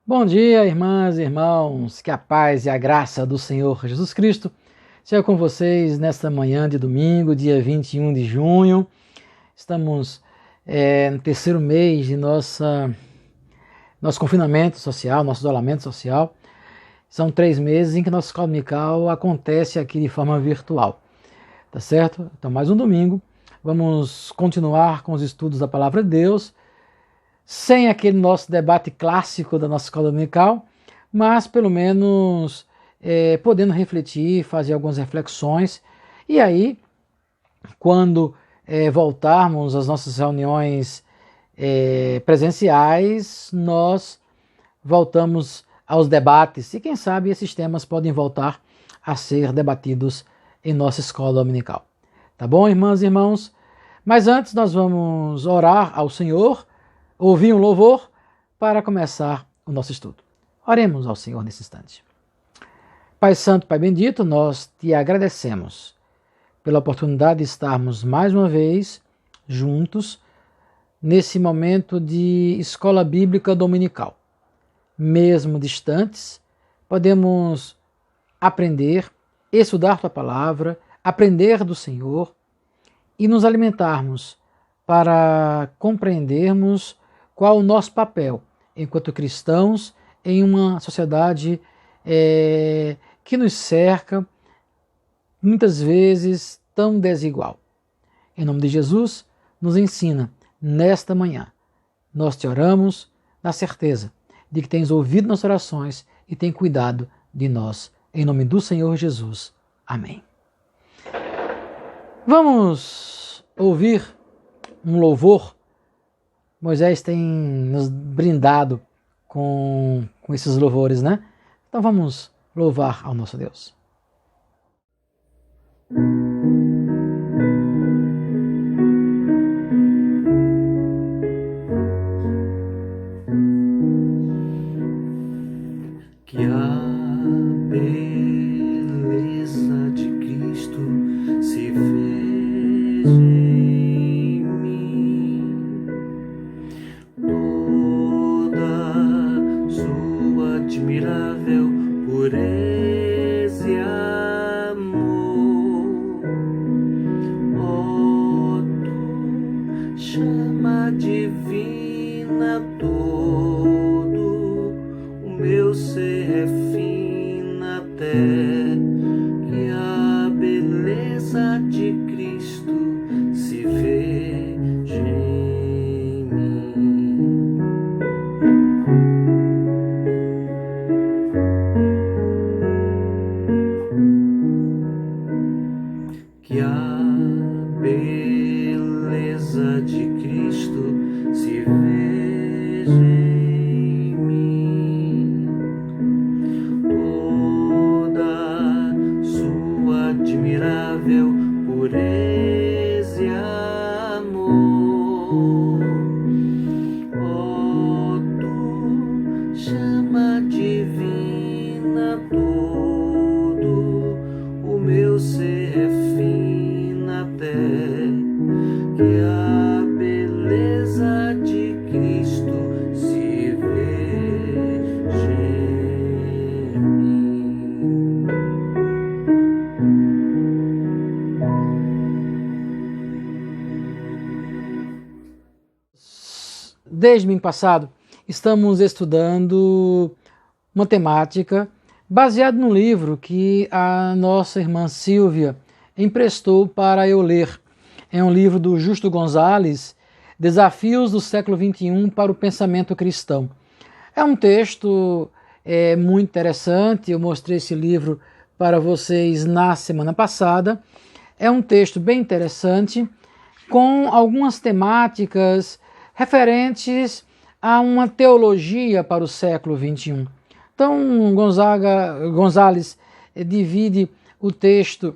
Bom dia, irmãs e irmãos, que a paz e a graça do Senhor Jesus Cristo seja com vocês nesta manhã de domingo, dia 21 de junho. Estamos no terceiro mês de nosso confinamento social, nosso isolamento social. São 3 meses em que nossa escola dominical acontece aqui de forma virtual, tá certo? Então, mais um domingo, vamos continuar com os estudos da Palavra de Deus, sem aquele nosso debate clássico da nossa escola dominical, mas pelo menos podendo refletir, fazer algumas reflexões, e aí, quando voltarmos às nossas reuniões presenciais, nós voltamos aos debates, e quem sabe esses temas podem voltar a ser debatidos em nossa escola dominical. Tá bom, irmãs e irmãos? Mas antes nós vamos orar ao Senhor, ouvir um louvor para começar o nosso estudo. Oremos ao Senhor nesse instante. Pai Santo, Pai Bendito, nós te agradecemos pela oportunidade de estarmos mais uma vez juntos nesse momento de escola bíblica dominical. Mesmo distantes, podemos aprender, estudar tua palavra, aprender do Senhor e nos alimentarmos para compreendermos qual o nosso papel enquanto cristãos em uma sociedade que nos cerca, muitas vezes tão desigual. Em nome de Jesus, nos ensina nesta manhã. Nós te oramos na certeza de que tens ouvido nossas orações e tem cuidado de nós. Em nome do Senhor Jesus. Amém. Vamos ouvir um louvor. Moisés tem nos brindado com esses louvores, né? Então vamos louvar ao nosso Deus. Que a beleza de Cristo se veja em mim, toda sua admirável pureza e amor. Ó, tu chama divina, todo o meu ser refina até que a beleza de Cristo se veja em mim. Que a beleza de Cristo se veja em mim, toda sua admirável pureza e amor. Ó, tu chama divina, todo o meu ser refina até que a beleza de Cristo se veja em mim. Desde o domingo passado, estamos estudando uma temática baseada num livro que a nossa irmã Silvia emprestou para eu ler. É um livro do Justo Gonzalez, Desafios do século XXI para o pensamento cristão. É um texto muito interessante, eu mostrei esse livro para vocês na semana passada. É um texto bem interessante, com algumas temáticas referentes a uma teologia para o século XXI. Então, Gonzalez divide o texto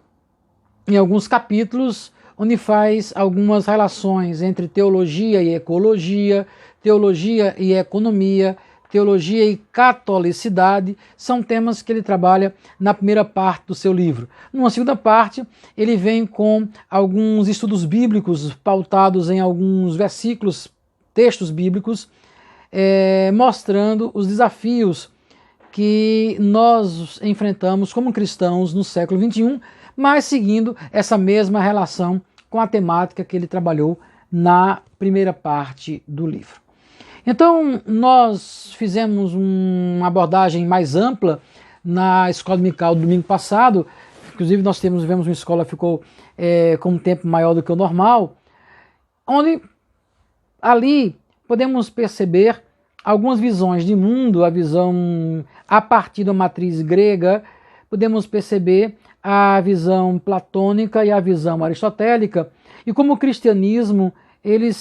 em alguns capítulos, onde faz algumas relações entre teologia e ecologia, teologia e economia, teologia e catolicidade, são temas que ele trabalha na primeira parte do seu livro. Numa segunda parte, ele vem com alguns estudos bíblicos pautados em alguns versículos, textos bíblicos, mostrando os desafios que nós enfrentamos como cristãos no século XXI, mas seguindo essa mesma relação com a temática que ele trabalhou na primeira parte do livro. Então, nós fizemos uma abordagem mais ampla na escola dominical do domingo passado. Inclusive, nós tivemos uma escola que ficou com um tempo maior do que o normal, onde ali podemos perceber algumas visões de mundo, a visão a partir da matriz grega, podemos perceber a visão platônica e a visão aristotélica, e como o cristianismo ele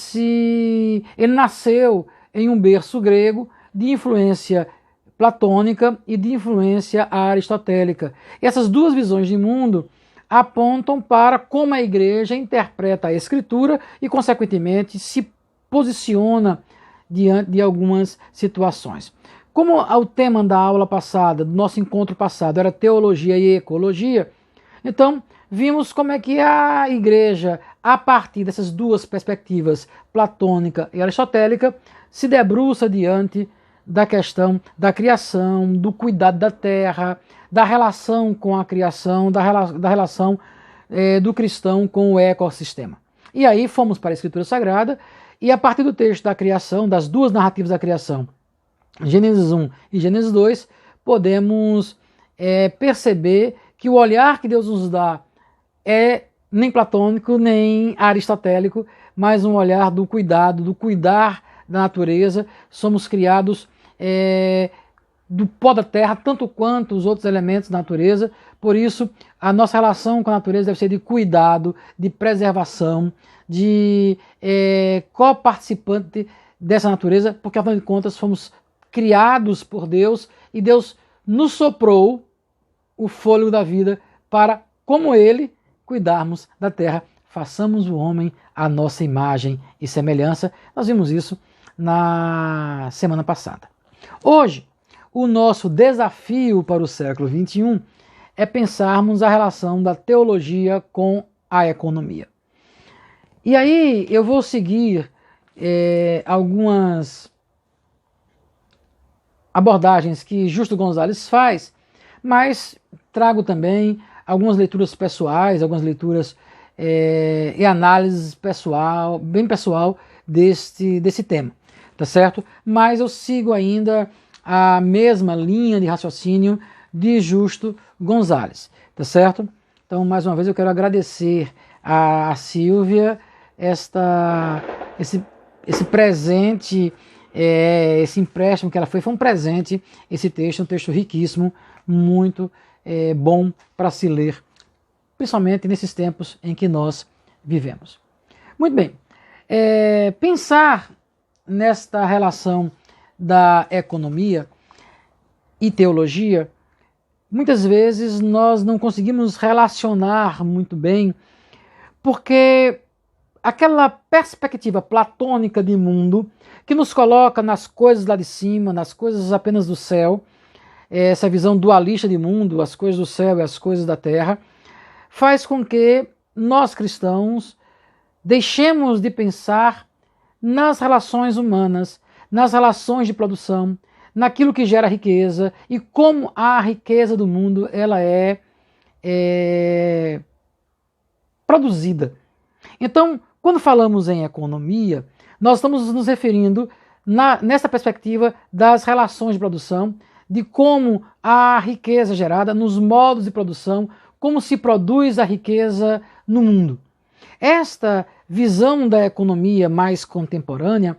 nasceu em um berço grego de influência platônica e de influência aristotélica. Essas duas visões de mundo apontam para como a igreja interpreta a escritura e, consequentemente, se posiciona diante de algumas situações. Como o tema da aula passada, do nosso encontro passado, era teologia e ecologia, então vimos como é que a igreja, a partir dessas duas perspectivas, platônica e aristotélica, se debruça diante da questão da criação, do cuidado da terra, da relação com a criação, da relação do cristão com o ecossistema. E aí fomos para a Escritura Sagrada, e a partir do texto da criação, das duas narrativas da criação, Gênesis 1 e Gênesis 2, podemos perceber que o olhar que Deus nos dá é nem platônico, nem aristotélico, mas um olhar do cuidado, do cuidar da natureza. Somos criados do pó da terra, tanto quanto os outros elementos da natureza. Por isso, a nossa relação com a natureza deve ser de cuidado, de preservação, de coparticipante dessa natureza, porque, afinal de contas, fomos criados por Deus e Deus nos soprou o fôlego da vida para, como Ele, cuidarmos da terra. Façamos o homem à nossa imagem e semelhança. Nós vimos isso na semana passada. Hoje, o nosso desafio para o século XXI é pensarmos a relação da teologia com a economia. E aí eu vou seguir algumas abordagens que Justo Gonzalez faz, mas trago também algumas leituras pessoais, algumas leituras e análises bem pessoal desse tema, tá certo? Mas eu sigo ainda a mesma linha de raciocínio de Justo Gonzalez, tá certo? Então, mais uma vez, eu quero agradecer a Silvia esse presente, esse empréstimo que ela foi um presente, esse texto, um texto riquíssimo, muito bom para se ler, principalmente nesses tempos em que nós vivemos. Muito bem, pensar nesta relação da economia e teologia, muitas vezes nós não conseguimos relacionar muito bem, porque aquela perspectiva platônica de mundo que nos coloca nas coisas lá de cima, nas coisas apenas do céu, essa visão dualista de mundo, as coisas do céu e as coisas da terra, faz com que nós cristãos deixemos de pensar nas relações humanas, nas relações de produção, naquilo que gera riqueza e como a riqueza do mundo ela é produzida. Então, quando falamos em economia, nós estamos nos referindo nessa perspectiva das relações de produção, de como a riqueza gerada, nos modos de produção, como se produz a riqueza no mundo. Esta visão da economia mais contemporânea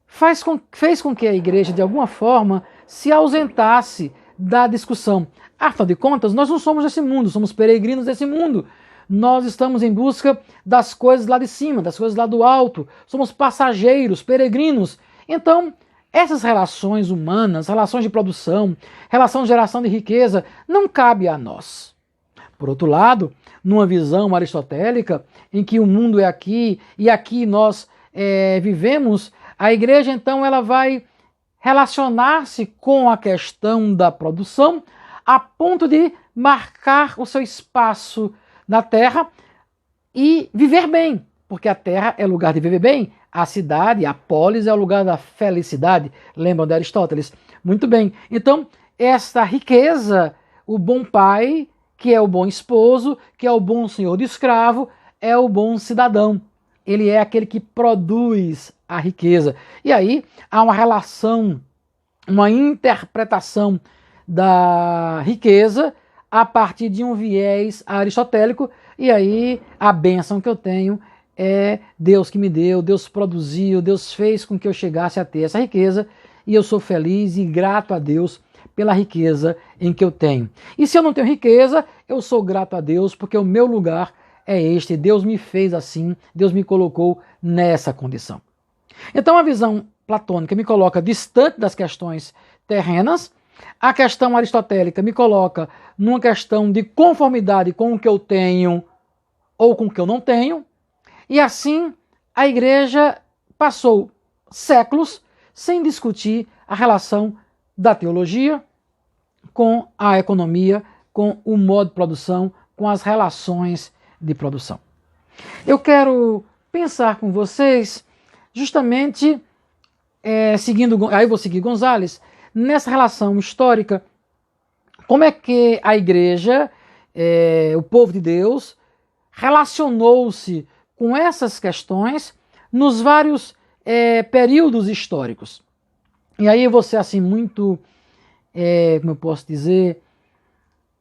fez com que a igreja, de alguma forma, se ausentasse da discussão. Afinal de contas, nós não somos desse mundo, somos peregrinos desse mundo. Nós estamos em busca das coisas lá de cima, das coisas lá do alto. Somos passageiros, peregrinos. Então, essas relações humanas, relações de produção, relação de geração de riqueza, não cabe a nós. Por outro lado, numa visão aristotélica, em que o mundo é aqui e aqui nós vivemos, a igreja então ela vai relacionar-se com a questão da produção a ponto de marcar o seu espaço na terra e viver bem, porque a terra é lugar de viver bem, a cidade, a polis é o lugar da felicidade. Lembram de Aristóteles? Muito bem. Então, esta riqueza, o bom pai, que é o bom esposo, que é o bom senhor de escravo, é o bom cidadão. Ele é aquele que produz a riqueza. E aí há uma relação, uma interpretação da riqueza a partir de um viés aristotélico, e aí a bênção que eu tenho é Deus que me deu, Deus produziu, Deus fez com que eu chegasse a ter essa riqueza, e eu sou feliz e grato a Deus pela riqueza em que eu tenho. E se eu não tenho riqueza, eu sou grato a Deus, porque o meu lugar é este, Deus me fez assim, Deus me colocou nessa condição. Então a visão platônica me coloca distante das questões terrenas, a questão aristotélica me coloca numa questão de conformidade com o que eu tenho ou com o que eu não tenho, e assim a igreja passou séculos sem discutir a relação da teologia com a economia, com o modo de produção, com as relações de produção. Eu quero pensar com vocês justamente, aí vou seguir Gonzalez, nessa relação histórica, como é que a igreja, o povo de Deus, relacionou-se com essas questões nos vários períodos históricos. E aí eu vou ser assim muito, como eu posso dizer,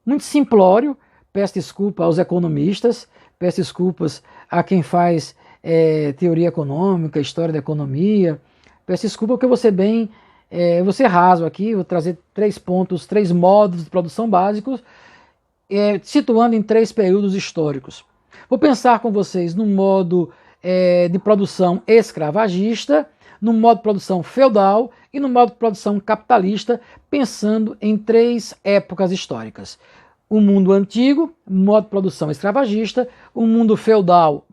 muito simplório. Peço desculpa aos economistas, peço desculpas a quem faz teoria econômica, história da economia. Peço desculpa porque eu vou ser bem, vou ser raso aqui, vou trazer 3 pontos, 3 modos de produção básicos, situando em 3 períodos históricos. Vou pensar com vocês no modo de produção escravagista, no modo de produção feudal e no modo de produção capitalista, pensando em 3 épocas históricas. O mundo antigo, modo de produção escravagista, o mundo feudal,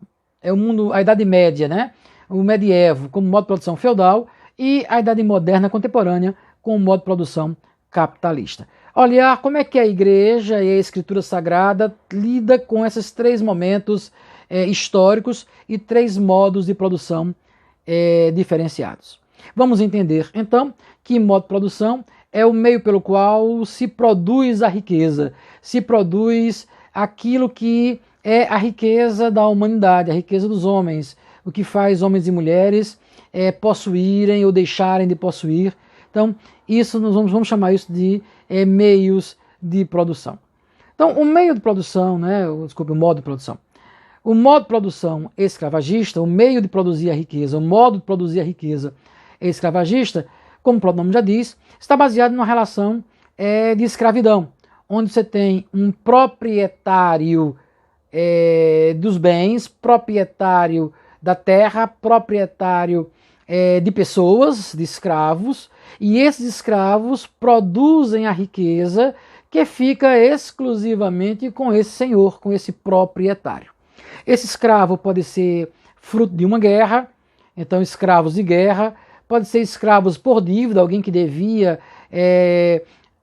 a Idade Média, né? O medievo como modo de produção feudal e a Idade Moderna contemporânea com modo de produção capitalista. Olhar como é que a igreja e a escritura sagrada lida com esses 3 momentos históricos e 3 modos de produção diferenciados. Vamos entender, então, que modo de produção é o meio pelo qual se produz a riqueza, se produz aquilo que é a riqueza da humanidade, a riqueza dos homens, o que faz homens e mulheres possuírem ou deixarem de possuir. Então, isso nós vamos chamar isso de meios de produção. Então, o meio de produção, o modo de produção. O modo de produção escravagista, o meio de produzir a riqueza, o modo de produzir a riqueza escravagista, como o próprio nome já diz, está baseado numa relação de escravidão, onde você tem um proprietário dos bens, proprietário da terra, proprietário de pessoas, de escravos, e esses escravos produzem a riqueza que fica exclusivamente com esse senhor, com esse proprietário. Esse escravo pode ser fruto de uma guerra, então escravos de guerra, pode ser escravos por dívida, alguém que devia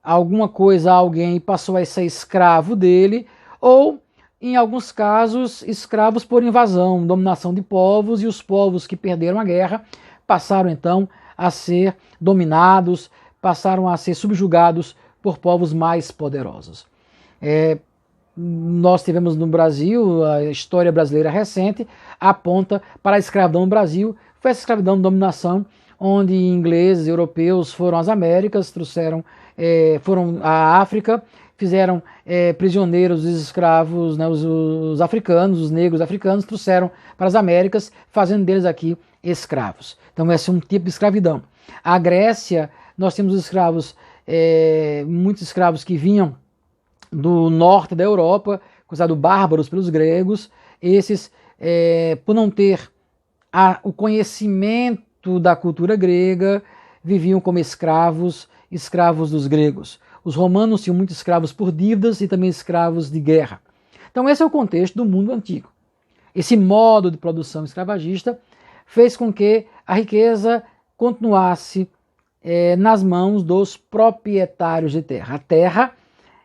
alguma coisa a alguém e passou a ser escravo dele, ou, em alguns casos, escravos por invasão, dominação de povos, e os povos que perderam a guerra passaram então a ser dominados, passaram a ser subjugados por povos mais poderosos. Nós tivemos no Brasil, a história brasileira recente aponta para a escravidão no Brasil, foi essa escravidão de dominação, onde ingleses, europeus foram às Américas, foram à África, fizeram prisioneiros os escravos, os africanos, os negros africanos, trouxeram para as Américas, fazendo deles aqui escravos. Então esse é um tipo de escravidão. A Grécia, nós temos escravos, muitos escravos que vinham do norte da Europa, considerados bárbaros pelos gregos. Esses, por não ter o conhecimento da cultura grega, viviam como escravos dos gregos. Os romanos tinham muitos escravos por dívidas e também escravos de guerra. Então esse é o contexto do mundo antigo. Esse modo de produção escravagista fez com que a riqueza continuasse nas mãos dos proprietários de terra. A terra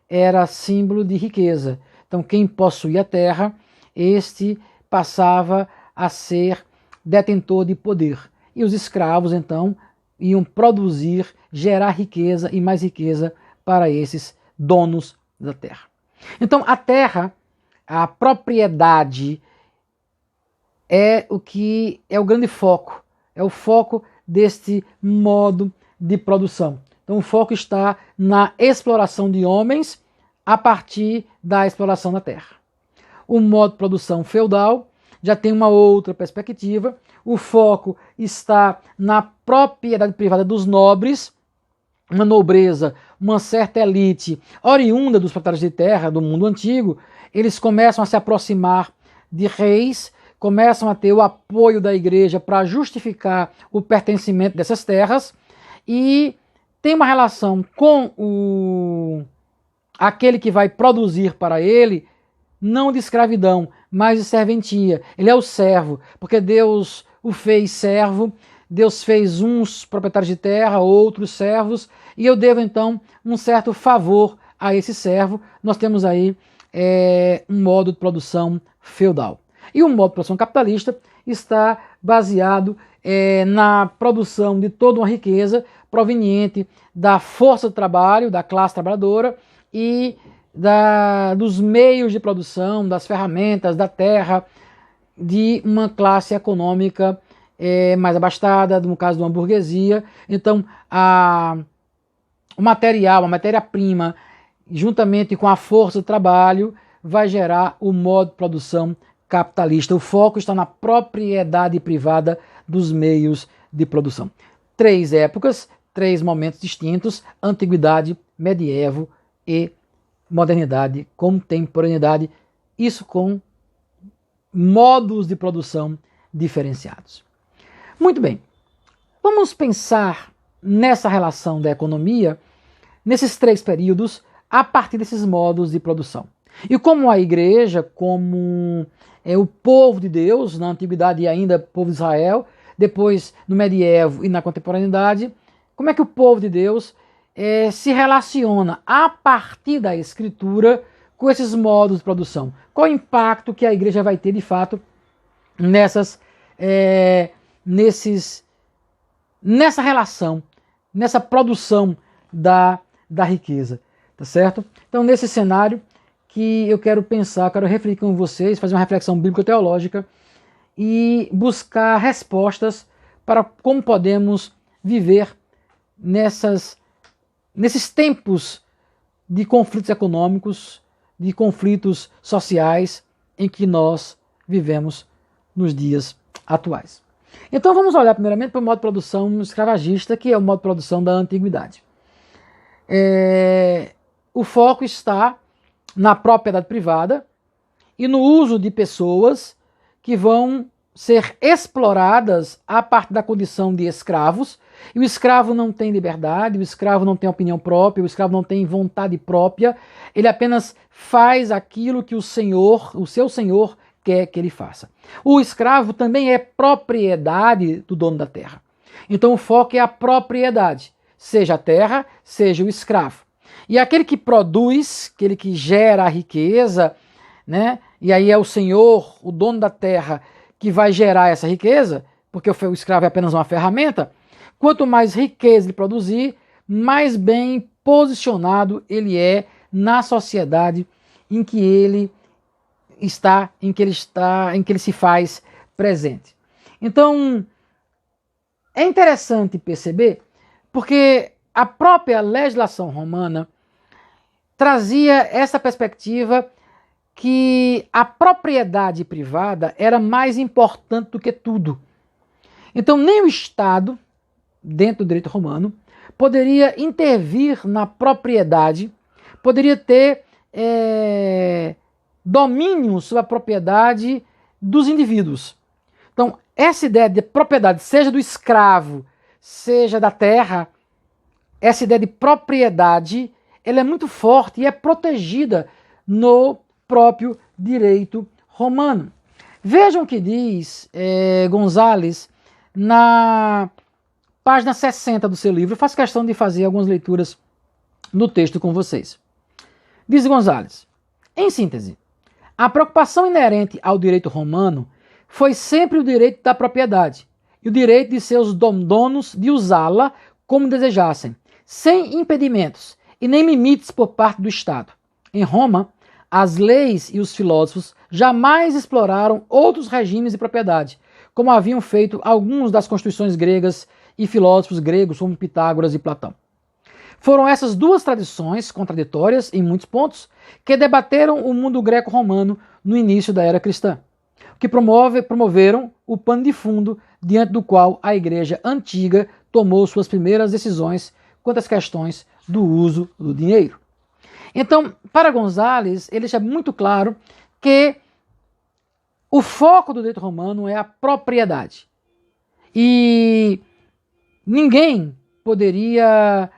era símbolo de riqueza. Então quem possuía a terra, este passava a ser detentor de poder. E os escravos, então, iam produzir, gerar riqueza e mais riqueza para esses donos da terra. Então, a terra, a propriedade, é o que é o grande foco, é o foco deste modo de produção. Então, o foco está na exploração de homens a partir da exploração da terra. O modo de produção feudal já tem uma outra perspectiva. O foco está na propriedade privada dos nobres, uma nobreza, uma certa elite oriunda dos proprietários de terra do mundo antigo. Eles começam a se aproximar de reis, começam a ter o apoio da igreja para justificar o pertencimento dessas terras e tem uma relação com aquele que vai produzir para ele, não de escravidão, mas de serventia. Ele é o servo, porque Deus o fez servo, Deus fez uns proprietários de terra, outros servos, e eu devo então um certo favor a esse servo. Nós temos aí um modo de produção feudal. E o modo de produção capitalista está baseado na produção de toda uma riqueza proveniente da força de trabalho, da classe trabalhadora e dos meios de produção, das ferramentas, da terra, de uma classe econômica mais abastada, no caso de uma burguesia. Então, o material, a matéria-prima, juntamente com a força de trabalho, vai gerar o modo de produção capitalista. O foco está na propriedade privada dos meios de produção. 3 épocas, 3 momentos distintos: antiguidade, medievo e modernidade, contemporaneidade, isso com modos de produção diferenciados. Muito bem, vamos pensar nessa relação da economia, nesses 3 períodos, a partir desses modos de produção. E como a igreja, como o povo de Deus, na antiguidade e ainda povo de Israel, depois no medievo e na contemporaneidade, como é que o povo de Deus se relaciona a partir da escritura com esses modos de produção? Qual o impacto que a igreja vai ter de fato nessa relação, nessa produção da riqueza, tá certo? Então, nesse cenário que eu quero pensar, quero refletir com vocês, fazer uma reflexão bíblico-teológica e buscar respostas para como podemos viver nesses tempos de conflitos econômicos, de conflitos sociais em que nós vivemos nos dias atuais. Então vamos olhar primeiramente para o modo de produção escravagista, que é o modo de produção da antiguidade. O foco está na propriedade privada e no uso de pessoas que vão ser exploradas a partir da condição de escravos. E o escravo não tem liberdade, o escravo não tem opinião própria, o escravo não tem vontade própria, ele apenas faz aquilo que o seu senhor quer que ele faça. O escravo também é propriedade do dono da terra. Então o foco é a propriedade, seja a terra, seja o escravo. E aquele que produz, aquele que gera a riqueza, né? E aí é o senhor, o dono da terra, que vai gerar essa riqueza, porque o escravo é apenas uma ferramenta. Quanto mais riqueza ele produzir, mais bem posicionado ele é na sociedade em que ele está, em que ele se faz presente. Então, é interessante perceber, porque a própria legislação romana trazia essa perspectiva que a propriedade privada era mais importante do que tudo. Então, nem o Estado, dentro do direito romano, poderia intervir na propriedade, poderia ter domínio sobre a propriedade dos indivíduos. Então, essa ideia de propriedade, seja do escravo, seja da terra, essa ideia de propriedade, ela é muito forte e é protegida no próprio direito romano. Vejam o que diz Gonzales na página 60 do seu livro. Eu faço questão de fazer algumas leituras no texto com vocês. Diz Gonzales: em síntese, a preocupação inerente ao direito romano foi sempre o direito da propriedade e o direito de seus donos de usá-la como desejassem, sem impedimentos e nem limites por parte do Estado. Em Roma, as leis e os filósofos jamais exploraram outros regimes de propriedade, como haviam feito alguns das constituições gregas e filósofos gregos como Pitágoras e Platão. Foram essas duas tradições, contraditórias em muitos pontos, que debateram o mundo greco-romano no início da era cristã, que promoveram o pano de fundo diante do qual a Igreja antiga tomou suas primeiras decisões quanto às questões do uso do dinheiro. Então, para González, ele deixa muito claro que o foco do direito romano é a propriedade. E ninguém poderia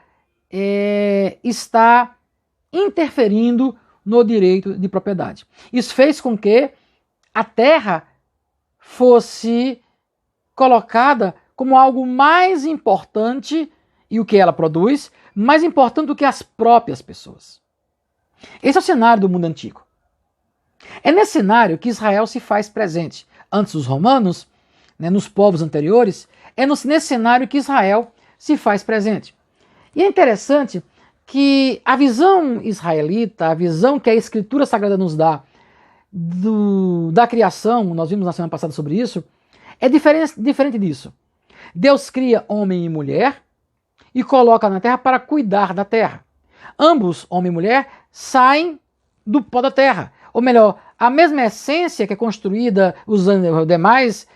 estar interferindo no direito de propriedade. Isso fez com que a terra fosse colocada como algo mais importante, e o que ela produz, mais importante do que as próprias pessoas. Esse é o cenário do mundo antigo. É nesse cenário que Israel se faz presente. Antes dos romanos, nos povos anteriores, é nesse cenário que Israel se faz presente. E é interessante que a visão israelita, a visão que a Escritura Sagrada nos dá da criação, nós vimos na semana passada sobre isso, é diferente disso. Deus cria homem e mulher e coloca na terra para cuidar da terra. Ambos, homem e mulher, saem do pó da terra. Ou melhor, a mesma essência que é construída usando os demais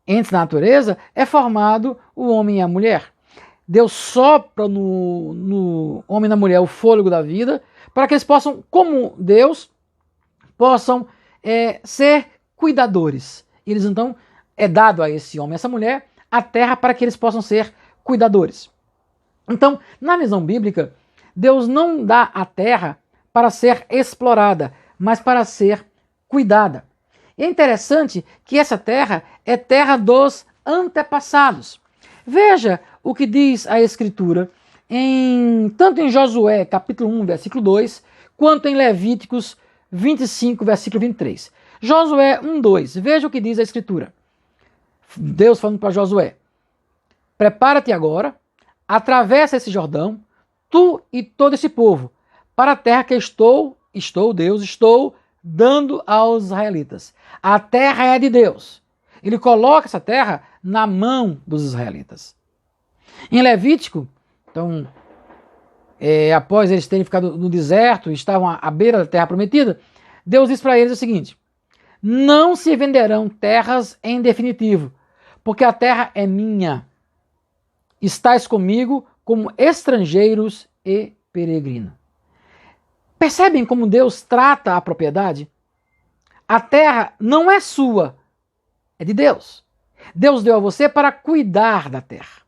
entes da natureza, é formado o homem e a mulher. Deus sopra no homem e na mulher o fôlego da vida, para que eles possam, como Deus, possam ser cuidadores. Eles então, é dado a esse homem e essa mulher a terra para que eles possam ser cuidadores. Então, na visão bíblica, Deus não dá a terra para ser explorada, mas para ser cuidada. E é interessante que essa terra é terra dos antepassados. Veja o que diz a Escritura, tanto em Josué, capítulo 1, versículo 2, quanto em Levíticos 25, versículo 23. Josué 1, 2, veja o que diz a Escritura. Deus falando para Josué: prepara-te agora, atravessa esse Jordão, tu e todo esse povo, para a terra que estou dando aos israelitas. A terra é de Deus. Ele coloca essa terra na mão dos israelitas. Em Levítico, então, após eles terem ficado no deserto, estavam à beira da terra prometida, Deus diz para eles o seguinte: não se venderão terras em definitivo, porque a terra é minha. Estais comigo como estrangeiros e peregrinos. Percebem como Deus trata a propriedade? A terra não é sua, é de Deus. Deus deu a você para cuidar da terra.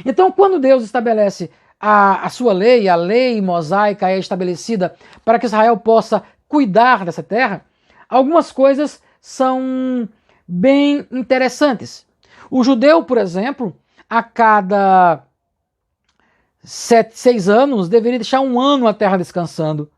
Então, quando Deus estabelece a sua lei, a lei mosaica é estabelecida para que Israel possa cuidar dessa terra, algumas coisas são bem interessantes. O judeu, por exemplo, a cada 6 anos, deveria deixar 1 ano a terra descansando,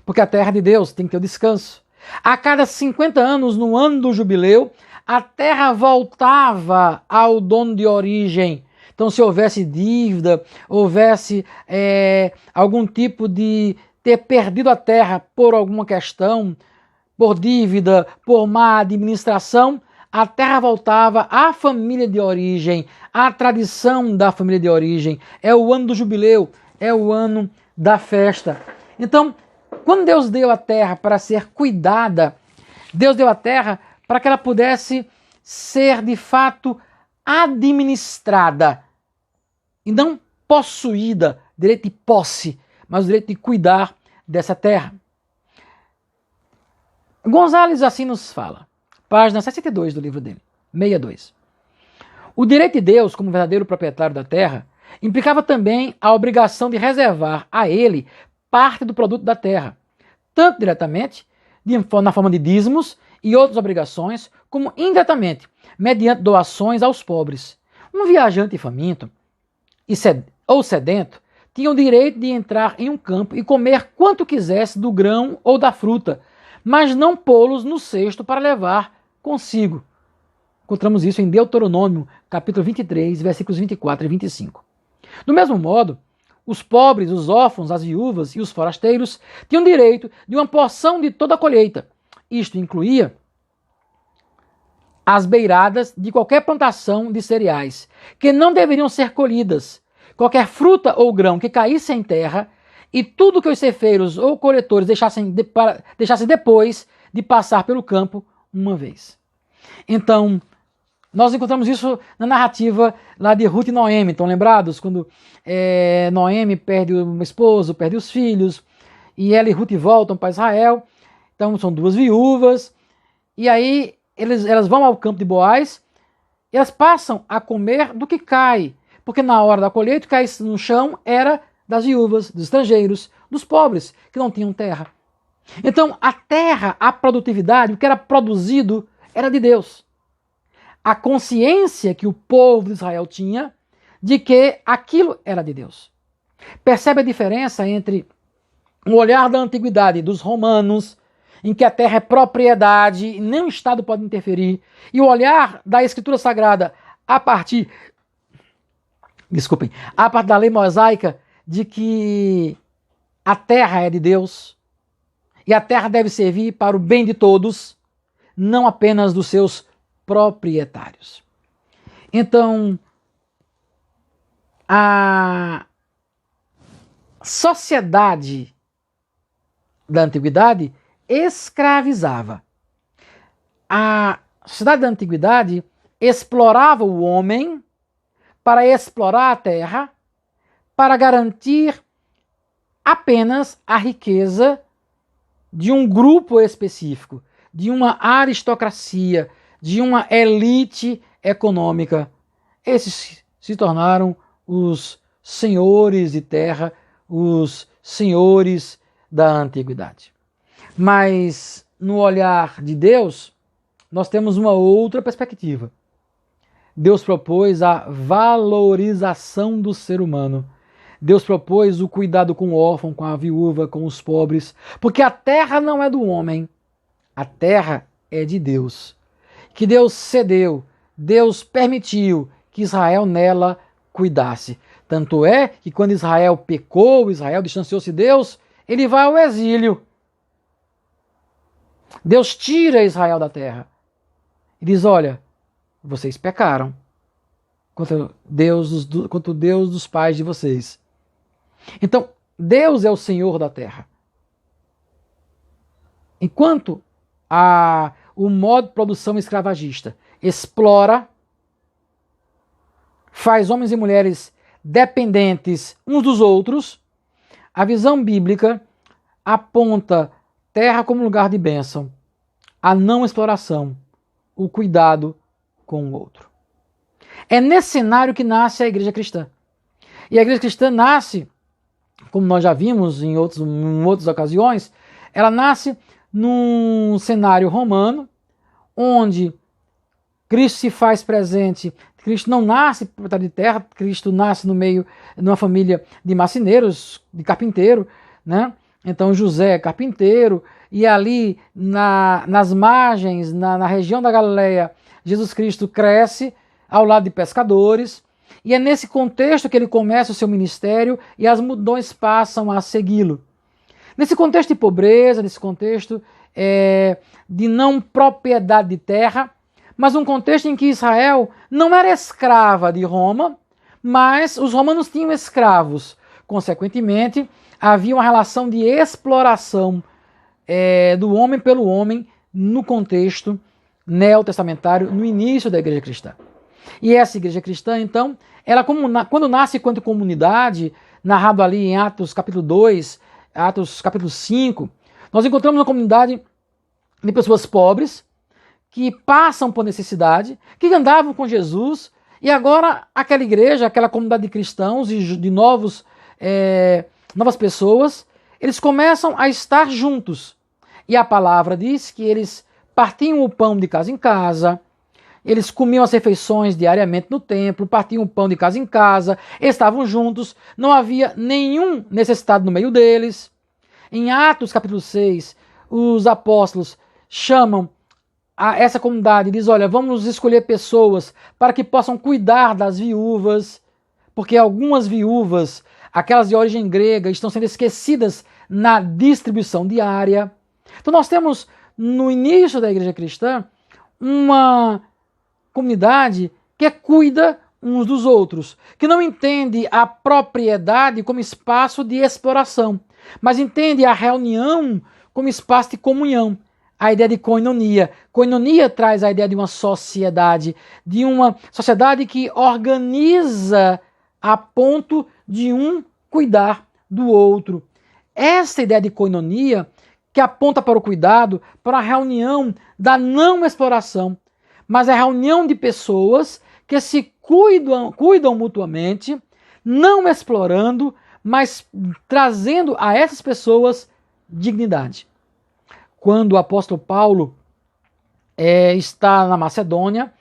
porque a terra é de Deus, tem que ter o descanso. A cada 50 anos, no ano do jubileu, a terra voltava ao dono de origem. Então, se houvesse dívida, houvesse algum tipo de ter perdido a terra por alguma questão, por dívida, por má administração, a terra voltava à família de origem, à tradição da família de origem. É o ano do jubileu, é o ano da festa. Então, quando Deus deu a terra para ser cuidada, Deus deu a terra para que ela pudesse ser, de fato, administrada. E não possuída, direito de posse, mas o direito de cuidar dessa terra. González assim nos fala, página 62 do livro dele, 62. O direito de Deus, como verdadeiro proprietário da terra, implicava também a obrigação de reservar a ele parte do produto da terra, tanto diretamente, na forma de dízimos e outras obrigações, como indiretamente, mediante doações aos pobres. Um viajante faminto ou sedento tinha o direito de entrar em um campo e comer quanto quisesse do grão ou da fruta, mas não pô-los no cesto para levar consigo. Encontramos isso em Deuteronômio, capítulo 23, versículos 24 e 25. Do mesmo modo, os pobres, os órfãos, as viúvas e os forasteiros tinham direito de uma porção de toda a colheita. Isto incluía as beiradas de qualquer plantação de cereais, que não deveriam ser colhidas, qualquer fruta ou grão que caísse em terra, e tudo que os ceifeiros ou coletores deixassem depois de passar pelo campo uma vez. Então, nós encontramos isso na narrativa lá de Ruth e Noemi. Estão lembrados? Quando Noemi perde o esposo, perde os filhos, e ela e Ruth voltam para Israel. Então são duas viúvas, e aí elas vão ao campo de Boaz, e elas passam a comer do que cai, porque na hora da colheita o que cai no chão era das viúvas, dos estrangeiros, dos pobres, que não tinham terra. Então a terra, a produtividade, o que era produzido era de Deus. A consciência que o povo de Israel tinha de que aquilo era de Deus. Percebe a diferença entre o olhar da antiguidade dos romanos, em que a terra é propriedade e nenhum Estado pode interferir, e o olhar da Escritura Sagrada a partir da lei mosaica, de que a terra é de Deus e a terra deve servir para o bem de todos, não apenas dos seus proprietários. Então, a sociedade da antiguidade escravizava. A sociedade da antiguidade explorava o homem para explorar a terra, para garantir apenas a riqueza de um grupo específico, de uma aristocracia, de uma elite econômica. Esses se tornaram os senhores de terra, os senhores da antiguidade. Mas no olhar de Deus, nós temos uma outra perspectiva. Deus propôs a valorização do ser humano. Deus propôs o cuidado com o órfão, com a viúva, com os pobres, porque a terra não é do homem, a terra é de Deus. Que Deus cedeu, Deus permitiu que Israel nela cuidasse. Tanto é que quando Israel pecou, Israel distanciou-se de Deus, ele vai ao exílio. Deus tira Israel da terra e diz: olha, vocês pecaram contra Deus dos pais de vocês. Então, Deus é o Senhor da terra. Enquanto o modo de produção escravagista explora, faz homens e mulheres dependentes uns dos outros, a visão bíblica aponta terra como lugar de bênção, a não exploração, o cuidado com o outro. É nesse cenário que nasce a igreja cristã. E a igreja cristã nasce, como nós já vimos em outras ocasiões, ela nasce num cenário romano, onde Cristo se faz presente. Cristo não nasce proprietário de terra, Cristo nasce no meio de uma família de marceneiros, de carpinteiro, né? Então José é carpinteiro, e ali nas margens, na região da Galileia, Jesus Cristo cresce ao lado de pescadores, e é nesse contexto que ele começa o seu ministério e as multidões passam a segui-lo. Nesse contexto de pobreza, nesse contexto de não propriedade de terra, mas um contexto em que Israel não era escrava de Roma, mas os romanos tinham escravos. Consequentemente, havia uma relação de exploração do homem pelo homem no contexto neotestamentário, no início da igreja cristã. E essa igreja cristã, então, ela quando nasce enquanto comunidade, narrado ali em Atos capítulo 2, Atos capítulo 5, nós encontramos uma comunidade de pessoas pobres, que passam por necessidade, que andavam com Jesus, e agora aquela igreja, aquela comunidade de cristãos e de novas pessoas, eles começam a estar juntos. E a palavra diz que eles partiam o pão de casa em casa, eles comiam as refeições diariamente no templo, partiam o pão de casa em casa, estavam juntos, não havia nenhum necessitado no meio deles. Em Atos capítulo 6, os apóstolos chamam essa comunidade diz, olha, vamos escolher pessoas para que possam cuidar das viúvas, porque algumas viúvas, aquelas de origem grega, estão sendo esquecidas na distribuição diária. Então nós temos, no início da igreja cristã, uma comunidade que cuida uns dos outros, que não entende a propriedade como espaço de exploração, mas entende a reunião como espaço de comunhão. A ideia de koinonia. Koinonia traz a ideia de uma sociedade que organiza a ponto de um cuidar do outro. Essa ideia de koinonia que aponta para o cuidado, para a reunião da não exploração, mas a reunião de pessoas que se cuidam mutuamente, não explorando, mas trazendo a essas pessoas dignidade. Quando o apóstolo Paulo está na Macedônia,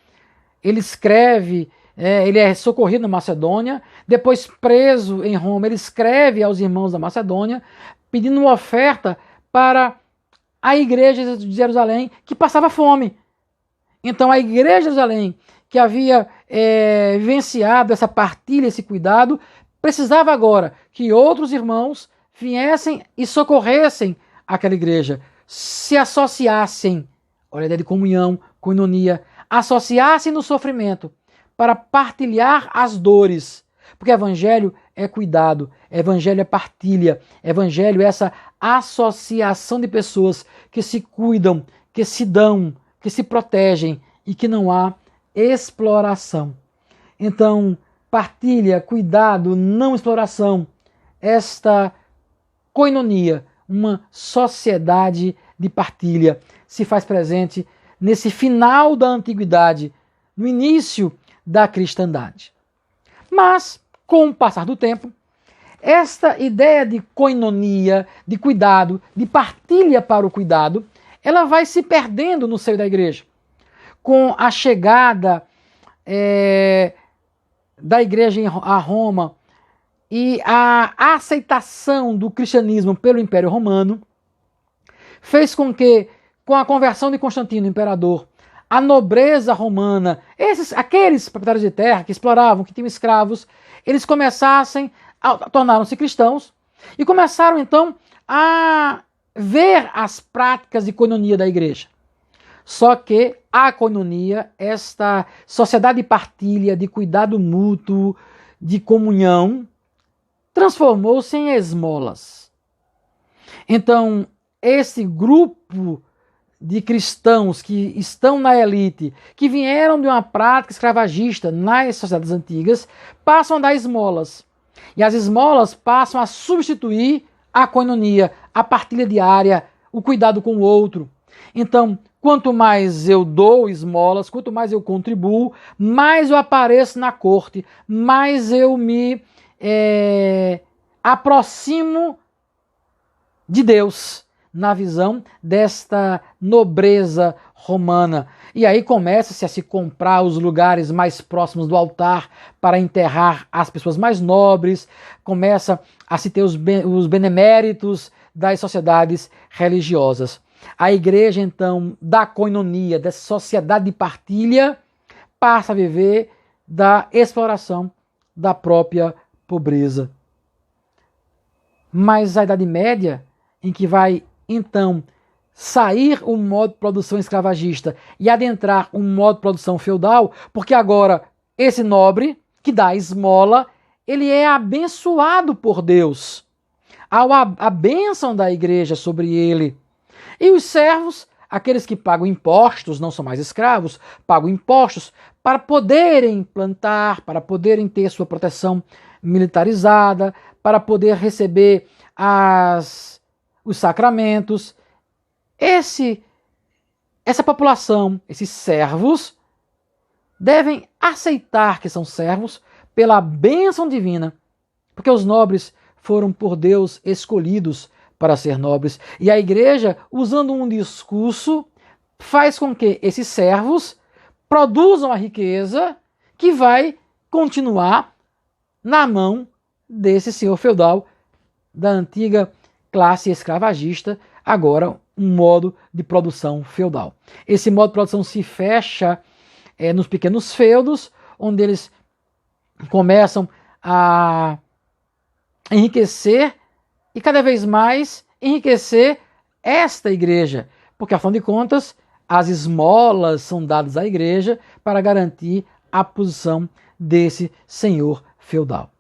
ele escreve, ele é socorrido na Macedônia, depois preso em Roma, ele escreve aos irmãos da Macedônia, pedindo uma oferta para a igreja de Jerusalém, que passava fome. Então a igreja de Jerusalém, que havia vivenciado essa partilha, esse cuidado, precisava agora que outros irmãos viessem e socorressem aquela igreja, se associassem, olha a ideia de comunhão, koinonia, associassem no sofrimento para partilhar as dores, porque evangelho é cuidado, evangelho é partilha, evangelho é essa associação de pessoas que se cuidam, que se dão, que se protegem e que não há exploração. Então, partilha, cuidado, não exploração, esta koinonia, uma sociedade de partilha, se faz presente nesse final da antiguidade, no início da cristandade. Mas, com o passar do tempo, esta ideia de koinonia, de cuidado, de partilha para o cuidado, ela vai se perdendo no seio da igreja. Com a chegada da igreja a Roma e a aceitação do cristianismo pelo Império Romano, fez com que, com a conversão de Constantino, imperador, a nobreza romana, aqueles proprietários de terra que exploravam, que tinham escravos, eles tornaram-se cristãos e começaram então a ver as práticas de koinonia da igreja. Só que a koinonia, esta sociedade de partilha, de cuidado mútuo, de comunhão, transformou-se em esmolas. Então, esse grupo de cristãos que estão na elite, que vieram de uma prática escravagista nas sociedades antigas, passam a dar esmolas. E as esmolas passam a substituir a koinonia, a partilha diária, o cuidado com o outro. Então, quanto mais eu dou esmolas, quanto mais eu contribuo, mais eu apareço na corte, mais eu me aproximo de Deus, na visão desta nobreza romana. E aí começa-se a se comprar os lugares mais próximos do altar para enterrar as pessoas mais nobres, começa a se ter os beneméritos das sociedades religiosas. A igreja, então, da koinonia, dessa sociedade de partilha, passa a viver da exploração da própria pobreza. Mas a Idade Média, em que vai, então, sair o modo de produção escravagista e adentrar um modo de produção feudal, porque agora esse nobre, que dá esmola, ele é abençoado por Deus. Há a bênção da igreja sobre ele. E os servos, aqueles que pagam impostos, não são mais escravos, pagam impostos para poderem plantar, para poderem ter sua proteção militarizada, para poder receber os sacramentos. Essa população, esses servos, devem aceitar que são servos pela bênção divina, porque os nobres foram por Deus escolhidos para ser nobres. E a igreja, usando um discurso, faz com que esses servos produzam a riqueza que vai continuar na mão desse senhor feudal da antiga classe escravagista, agora um modo de produção feudal. Esse modo de produção se fecha nos pequenos feudos, onde eles começam a enriquecer e cada vez mais enriquecer esta igreja, porque afinal de contas as esmolas são dadas à igreja para garantir a posição desse senhor feudal.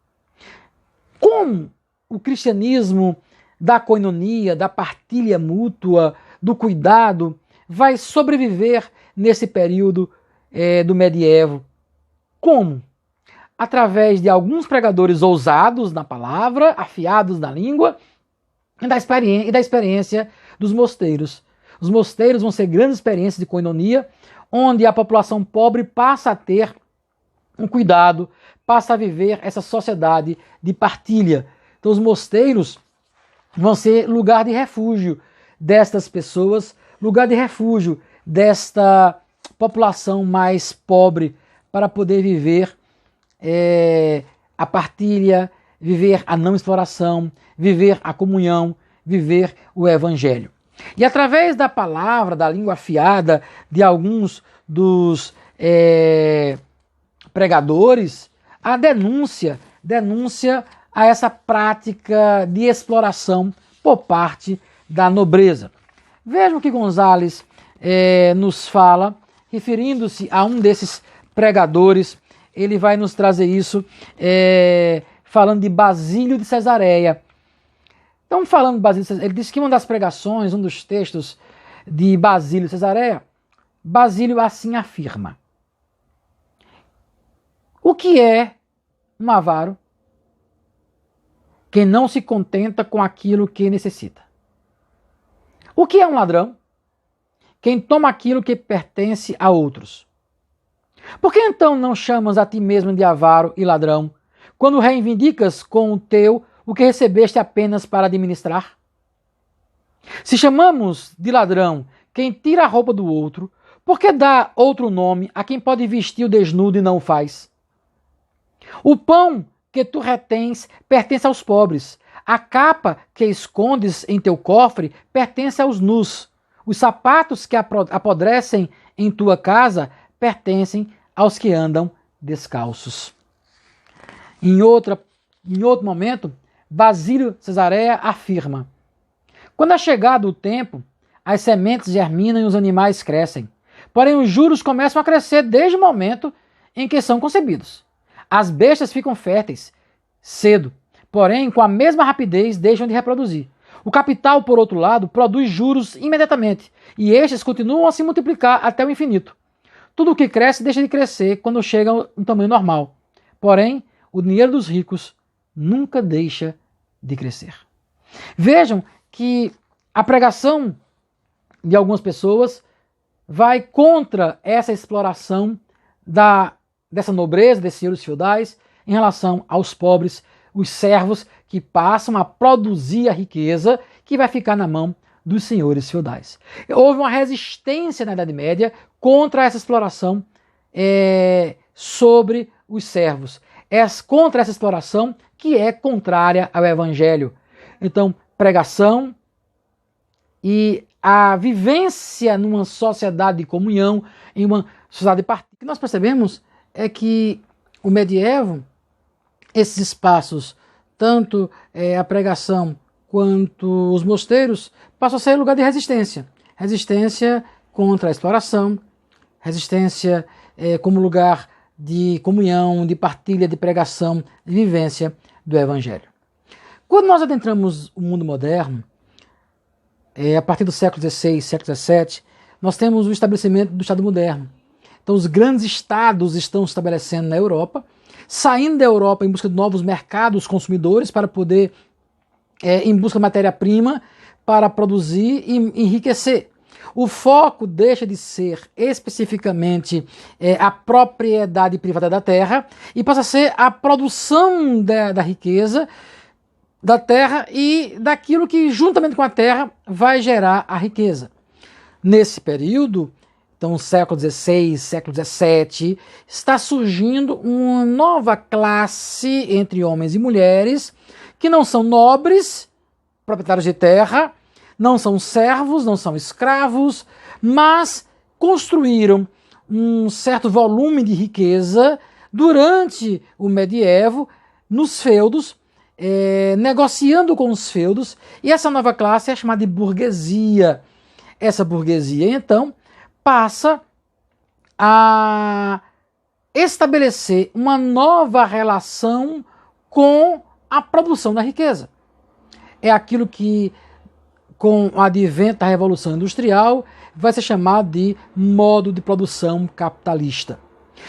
Como o cristianismo da koinonia, da partilha mútua, do cuidado, vai sobreviver nesse período do medievo? Como? Através de alguns pregadores ousados na palavra, afiados na língua, e da experiência dos mosteiros. Os mosteiros vão ser grandes experiências de koinonia, onde a população pobre passa a ter um cuidado, passa a viver essa sociedade de partilha. Então os mosteiros vão ser lugar de refúgio destas pessoas, lugar de refúgio desta população mais pobre, para poder viver a partilha, viver a não exploração, viver a comunhão, viver o evangelho. E através da palavra, da língua afiada de alguns dos pregadores, a denúncia a essa prática de exploração por parte da nobreza. Vejam o que Gonzales nos fala, referindo-se a um desses pregadores. Ele vai nos trazer isso falando de Basílio de Cesareia. Então, falando de Basílio de Cesareia, ele diz que uma das pregações, um dos textos de Basílio de Cesareia, Basílio assim afirma: o que é um avaro? Quem não se contenta com aquilo que necessita. O que é um ladrão? Quem toma aquilo que pertence a outros. Por que então não chamas a ti mesmo de avaro e ladrão, quando reivindicas com o teu o que recebeste apenas para administrar? Se chamamos de ladrão quem tira a roupa do outro, por que dá outro nome a quem pode vestir o desnudo e não o faz? O pão que tu retens pertence aos pobres. A capa que escondes em teu cofre pertence aos nus. Os sapatos que apodrecem em tua casa pertencem aos que andam descalços. Em outro momento, Basílio Cesareia afirma: quando é chegado o tempo, as sementes germinam e os animais crescem. Porém, os juros começam a crescer desde o momento em que são concebidos. As bestas ficam férteis cedo, porém, com a mesma rapidez, deixam de reproduzir. O capital, por outro lado, produz juros imediatamente, e estes continuam a se multiplicar até o infinito. Tudo o que cresce deixa de crescer quando chega no tamanho normal. Porém, o dinheiro dos ricos nunca deixa de crescer. Vejam que a pregação de algumas pessoas vai contra essa exploração dessa nobreza, desses senhores feudais, em relação aos pobres, os servos que passam a produzir a riqueza que vai ficar na mão dos senhores feudais. Houve uma resistência na Idade Média contra essa exploração sobre os servos. Contra essa exploração que é contrária ao Evangelho. Então, pregação e a vivência numa sociedade de comunhão, em uma sociedade de partilha. O que nós percebemos é que o medievo, esses espaços, tanto a pregação quanto os mosteiros, passam a ser lugar de resistência. Resistência contra a exploração, resistência como lugar de comunhão, de partilha, de pregação, de vivência do Evangelho. Quando nós adentramos o mundo moderno, a partir do século XVI, século XVII, nós temos o estabelecimento do Estado moderno. Então os grandes estados estão se estabelecendo na Europa, saindo da Europa em busca de novos mercados consumidores para poder, em busca de matéria-prima, para produzir e enriquecer. O foco deixa de ser especificamente a propriedade privada da terra e passa a ser a produção da riqueza da terra e daquilo que, juntamente com a terra, vai gerar a riqueza. Nesse período, então século XVI, século XVII, está surgindo uma nova classe entre homens e mulheres que não são nobres, proprietários de terra, não são servos, não são escravos, mas construíram um certo volume de riqueza durante o medievo, nos feudos, negociando com os feudos, e essa nova classe é chamada de burguesia. Essa burguesia, então, passa a estabelecer uma nova relação com a produção da riqueza. É aquilo que, com o advento da Revolução Industrial, vai ser chamado de modo de produção capitalista.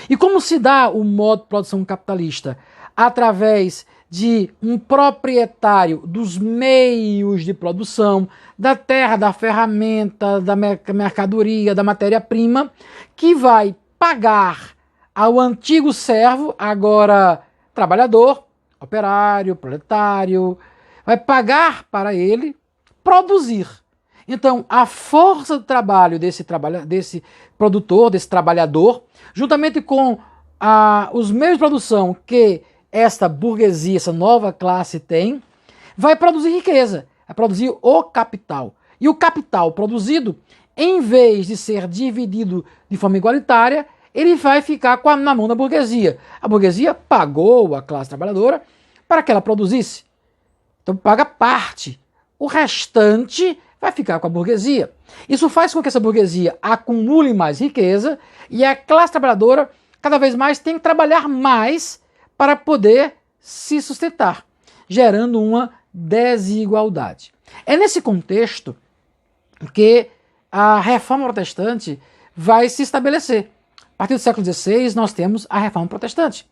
E como se dá o modo de produção capitalista? Através de um proprietário dos meios de produção, da terra, da ferramenta, da mercadoria, da matéria-prima, que vai pagar ao antigo servo, agora trabalhador, operário, proletário, vai pagar para ele produzir. Então, a força do trabalho desse produtor, desse trabalhador, juntamente com os meios de produção que esta burguesia, essa nova classe tem, vai produzir riqueza, vai produzir o capital. E o capital produzido, em vez de ser dividido de forma igualitária, ele vai ficar na mão da burguesia. A burguesia pagou a classe trabalhadora para que ela produzisse. Então paga parte. O restante vai ficar com a burguesia. Isso faz com que essa burguesia acumule mais riqueza e a classe trabalhadora cada vez mais tem que trabalhar mais para poder se sustentar, gerando uma desigualdade. É nesse contexto que a reforma protestante vai se estabelecer. A partir do século XVI nós temos a reforma protestante.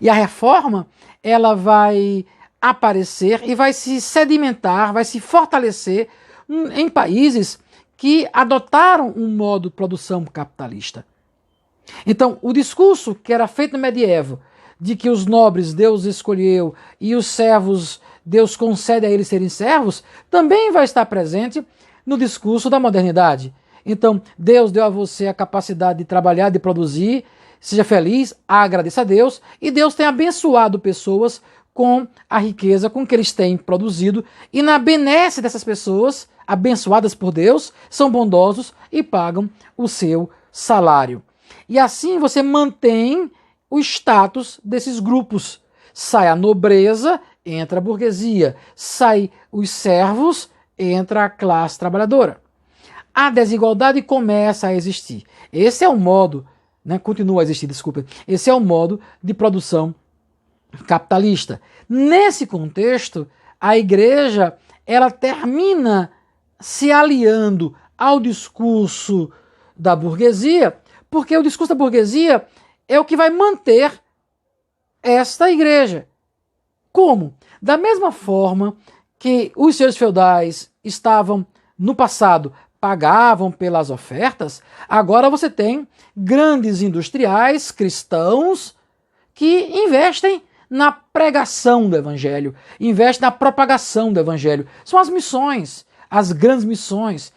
E a reforma ela vai aparecer e vai se sedimentar, vai se fortalecer em países que adotaram um modo de produção capitalista. Então, o discurso que era feito no medievo de que os nobres Deus escolheu e os servos Deus concede a eles serem servos, também vai estar presente no discurso da modernidade. Então, Deus deu a você a capacidade de trabalhar, de produzir, seja feliz, agradeça a Deus, e Deus tem abençoado pessoas com a riqueza com que eles têm produzido, e na benesse dessas pessoas, abençoadas por Deus, são bondosos e pagam o seu salário. E assim você mantém o status desses grupos. Sai a nobreza, entra a burguesia. Sai os servos, entra a classe trabalhadora. A desigualdade começa a existir. Esse é o modo, continua a existir, desculpa. Esse é o modo de produção capitalista. Nesse contexto, a igreja ela termina se aliando ao discurso da burguesia, porque o discurso da burguesia é o que vai manter esta igreja. Como? Da mesma forma que os senhores feudais estavam, no passado, pagavam pelas ofertas, agora você tem grandes industriais cristãos que investem na pregação do evangelho, investem na propagação do evangelho. São as missões, as grandes missões.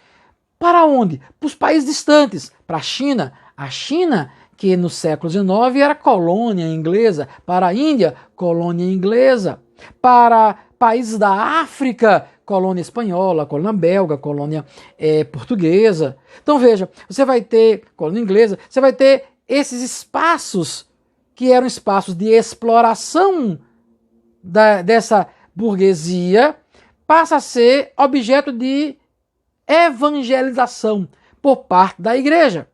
Para onde? Para os países distantes, para a China. A China, que no século XIX era colônia inglesa, para a Índia, colônia inglesa, para países da África, colônia espanhola, colônia belga, colônia portuguesa. Então veja, você vai ter colônia inglesa, você vai ter esses espaços que eram espaços de exploração dessa burguesia, passa a ser objeto de evangelização por parte da igreja.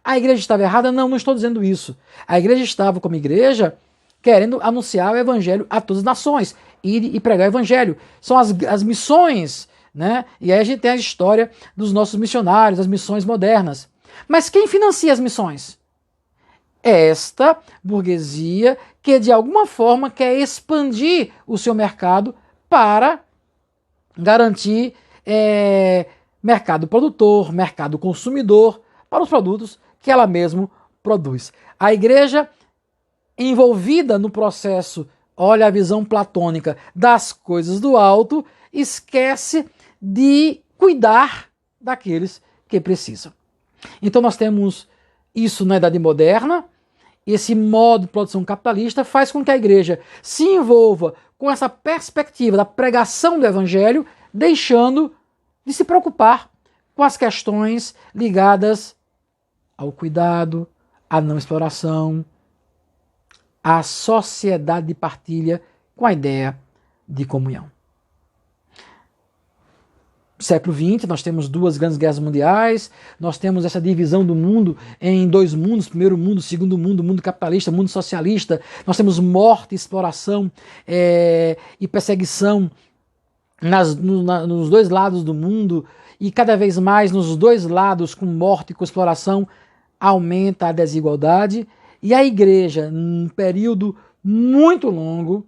A igreja estava errada? Não estou dizendo isso. A igreja estava como igreja querendo anunciar o evangelho a todas as nações e pregar o evangelho. São as missões, né? E aí a gente tem a história dos nossos missionários, as missões modernas. Mas quem financia as missões? Esta burguesia que de alguma forma quer expandir o seu mercado para garantir mercado produtor, mercado consumidor para os produtos que ela mesma produz. A igreja envolvida no processo, olha a visão platônica das coisas do alto, esquece de cuidar daqueles que precisam. Então nós temos isso na Idade Moderna. Esse modo de produção capitalista faz com que a igreja se envolva com essa perspectiva da pregação do evangelho, deixando de se preocupar com as questões ligadas ao cuidado, à não exploração, à sociedade de partilha com a ideia de comunhão. No século XX, nós temos duas grandes guerras mundiais, nós temos essa divisão do mundo em dois mundos, primeiro mundo, segundo mundo, mundo capitalista, mundo socialista, nós temos morte, exploração e perseguição nos dois lados do mundo, e cada vez mais nos dois lados, com morte e com exploração, aumenta a desigualdade, e a igreja, num período muito longo,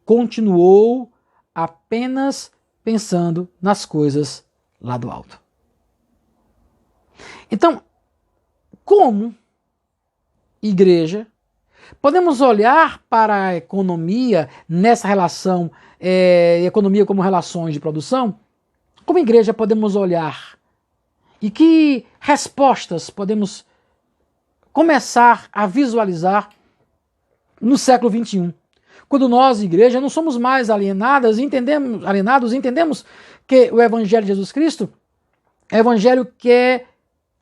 continuou apenas pensando nas coisas lá do alto. Então, como igreja, podemos olhar para a economia nessa relação, economia como relações de produção? Como igreja podemos olhar? E que respostas podemos começar a visualizar no século XXI? Quando nós, igreja, não somos mais alienados, entendemos que o Evangelho de Jesus Cristo é o Evangelho que é